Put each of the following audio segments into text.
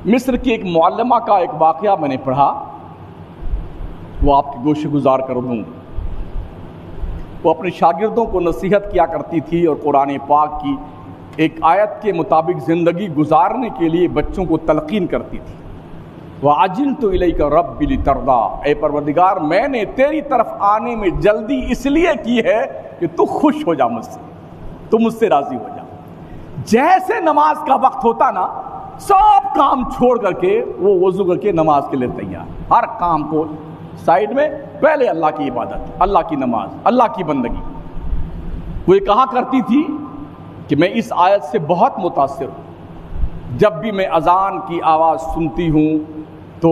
مصر کی ایک معلمہ کا ایک واقعہ میں نے پڑھا، وہ آپ کی گوش گزار کر دوں۔ وہ اپنے شاگردوں کو نصیحت کیا کرتی تھی اور قرآن پاک کی ایک آیت کے مطابق زندگی گزارنے کے لیے بچوں کو تلقین کرتی تھی۔ وَعَجِلْتُ إِلَيْكَ رَبِّ لِتَرْضَىٰ، اے پروردگار میں نے تیری طرف آنے میں جلدی اس لیے کی ہے کہ تو خوش ہو جا مجھ سے، تو مجھ سے راضی ہو جا۔ جیسے نماز کا وقت ہوتا نا، سب کام چھوڑ کر کے وہ وضو کر کے نماز کے لیے تیار، ہر کام کو سائیڈ میں، پہلے اللہ کی عبادت، اللہ کی نماز، اللہ کی بندگی۔ وہ یہ کہا کرتی تھی کہ میں اس آیت سے بہت متاثر ہوں، جب بھی میں اذان کی آواز سنتی ہوں تو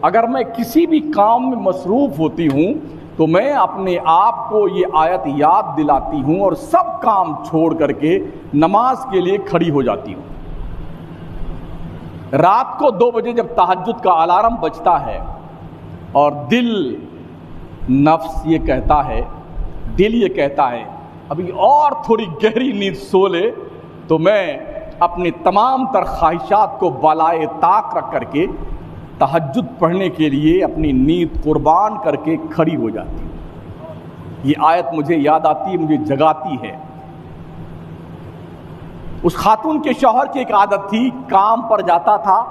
اگر میں کسی بھی کام میں مصروف ہوتی ہوں تو میں اپنے آپ کو یہ آیت یاد دلاتی ہوں اور سب کام چھوڑ کر کے نماز کے لیے کھڑی ہو جاتی ہوں۔ رات کو 2 بجے جب تہجد کا الارم بجتا ہے اور دل، نفس یہ کہتا ہے، دل یہ کہتا ہے ابھی اور تھوڑی گہری نیند سو لے، تو میں اپنے تمام تر خواہشات کو بالائے طاق رکھ کر کے تہجد پڑھنے کے لیے اپنی نیند قربان کر کے کھڑی ہو جاتی ہوں۔ یہ آیت مجھے یاد آتی ہے، مجھے جگاتی ہے۔ اس خاتون کے شوہر کی ایک عادت تھی، کام پر جاتا تھا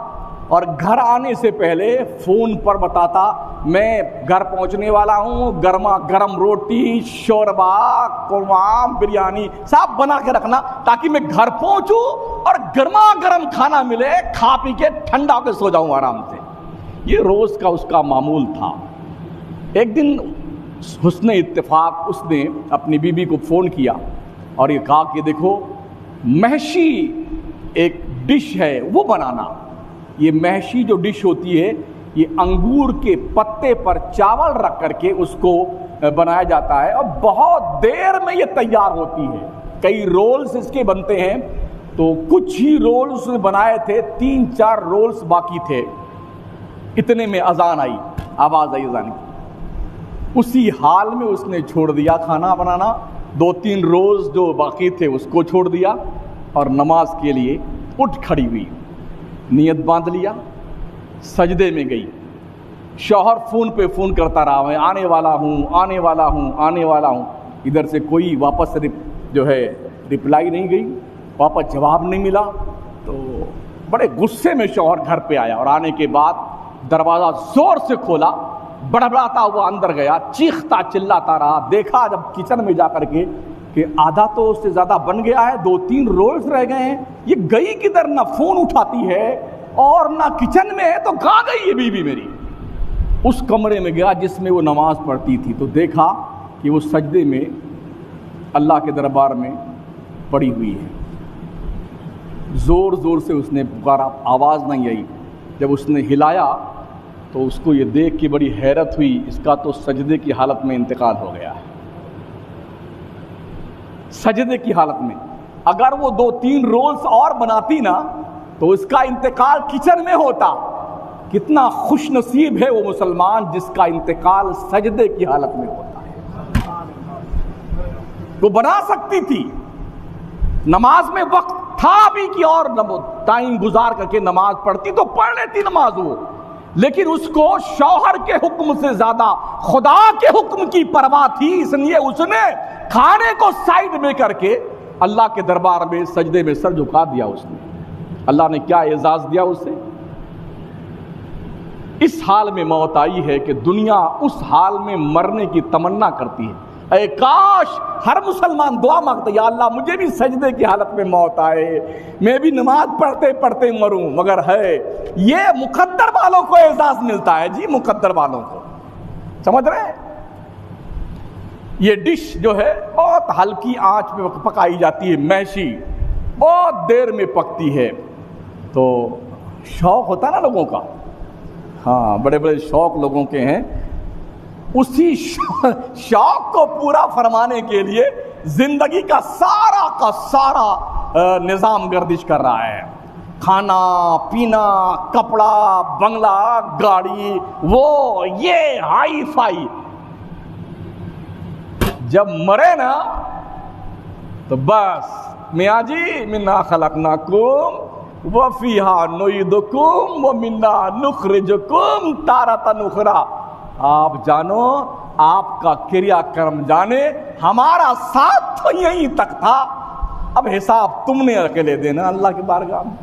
اور گھر آنے سے پہلے فون پر بتاتا میں گھر پہنچنے والا ہوں، گرما گرم روٹی، شوربا، قورمہ، بریانی سب بنا کے رکھنا تاکہ میں گھر پہنچوں اور گرما گرم کھانا ملے، کھا پی کے ٹھنڈا ہو کے سو جاؤں آرام سے۔ یہ روز کا اس کا معمول تھا۔ ایک دن حسن اتفاق اس نے اپنی بیوی کو فون کیا اور یہ کہا کہ دیکھو محشی ایک ڈش ہے وہ بنانا۔ یہ محشی جو ڈش ہوتی ہے یہ انگور کے پتے پر چاول رکھ کر کے اس کو بنایا جاتا ہے اور بہت دیر میں یہ تیار ہوتی ہے۔ کئی رولز اس کے بنتے ہیں، تو کچھ ہی رولز اس نے بنائے تھے، 3-4 رولز باقی تھے۔ اتنے میں اذان آئی، آواز آئی اذان کی۔ اسی حال میں اس نے چھوڑ دیا کھانا بنانا، 2-3 روز جو باقی تھے اس کو چھوڑ دیا اور نماز کے لیے اٹھ کھڑی ہوئی، نیت باندھ لیا، سجدے میں گئی۔ شوہر فون پہ فون کرتا رہا، میں آنے والا ہوں، آنے والا ہوں، آنے والا ہوں۔ ادھر سے کوئی واپس رپلائی نہیں گئی، واپس جواب نہیں ملا۔ تو بڑے غصے میں شوہر گھر پہ آیا اور آنے کے بعد دروازہ زور سے کھولا، بڑبڑاتا ہوا اندر گیا، چیختا چلاتا رہا۔ دیکھا جب کچن میں جا کر کے کہ آدھا تو اس سے زیادہ بن گیا ہے، 2-3 رولز رہ گئے ہیں، یہ گئی کدھر؟ نہ فون اٹھاتی ہے اور نہ کچن میں ہے، تو کہاں گئی یہ بیوی میری؟ اس کمرے میں گیا جس میں وہ نماز پڑھتی تھی، تو دیکھا کہ وہ سجدے میں اللہ کے دربار میں پڑی ہوئی ہے۔ زور زور سے اس نے پکارا، آواز نہیں آئی۔ جب اس نے ہلایا تو اس کو یہ دیکھ کے بڑی حیرت ہوئی، اس کا تو سجدے کی حالت میں انتقال ہو گیا ہے۔ سجدے کی حالت میں اگر وہ 2-3 رولز اور بناتی نا تو اس کا انتقال کچن میں ہوتا۔ کتنا خوش نصیب ہے وہ مسلمان جس کا انتقال سجدے کی حالت میں ہوتا ہے۔ وہ بنا سکتی تھی، نماز میں وقت تھا بھی کہ اور ٹائم گزار کر کے نماز پڑھتی تو پڑھ لیتی نماز وہ، لیکن اس کو شوہر کے حکم سے زیادہ خدا کے حکم کی پرواہ تھی، اس لیے اس نے کھانے کو سائیڈ میں کر کے اللہ کے دربار میں سجدے میں سر جھکا دیا۔ اس نے، اللہ نے کیا اعزاز دیا اسے۔ اس حال میں موت آئی ہے کہ دنیا اس حال میں مرنے کی تمنا کرتی ہے۔ اے کاش ہر مسلمان دعا مانگتا، یا اللہ مجھے بھی سجدے کی حالت میں موت آئے، میں بھی نماز پڑھتے پڑھتے مروں۔ مگر ہے یہ مقدر والوں کو اعزاز ملتا ہے جی، مقدر والوں کو، سمجھ رہے ہیں؟ یہ ڈش جو ہے بہت ہلکی آنچ میں پکائی جاتی ہے، محشی بہت دیر میں پکتی ہے۔ تو شوق ہوتا نا لوگوں کا، ہاں بڑے بڑے شوق لوگوں کے ہیں، اسی شوق کو پورا فرمانے کے لیے زندگی کا سارا نظام گردش کر رہا ہے۔ کھانا پینا، کپڑا، بنگلہ، گاڑی، وہ یہ ہائی فائی۔ جب مرے نا تو بس میاں جی منا خلقناکم وَفِيهَا نُعِيدُكُمْ وَمِنْهَا نُخْرِجُكُمْ تَارَةً أُخْرَىٰ۔ آپ جانو، آپ کا کریا کرم جانے، ہمارا ساتھ تو یہیں تک تھا، اب حساب تم نے اکیلے دینا اللہ کی بارگاہ میں۔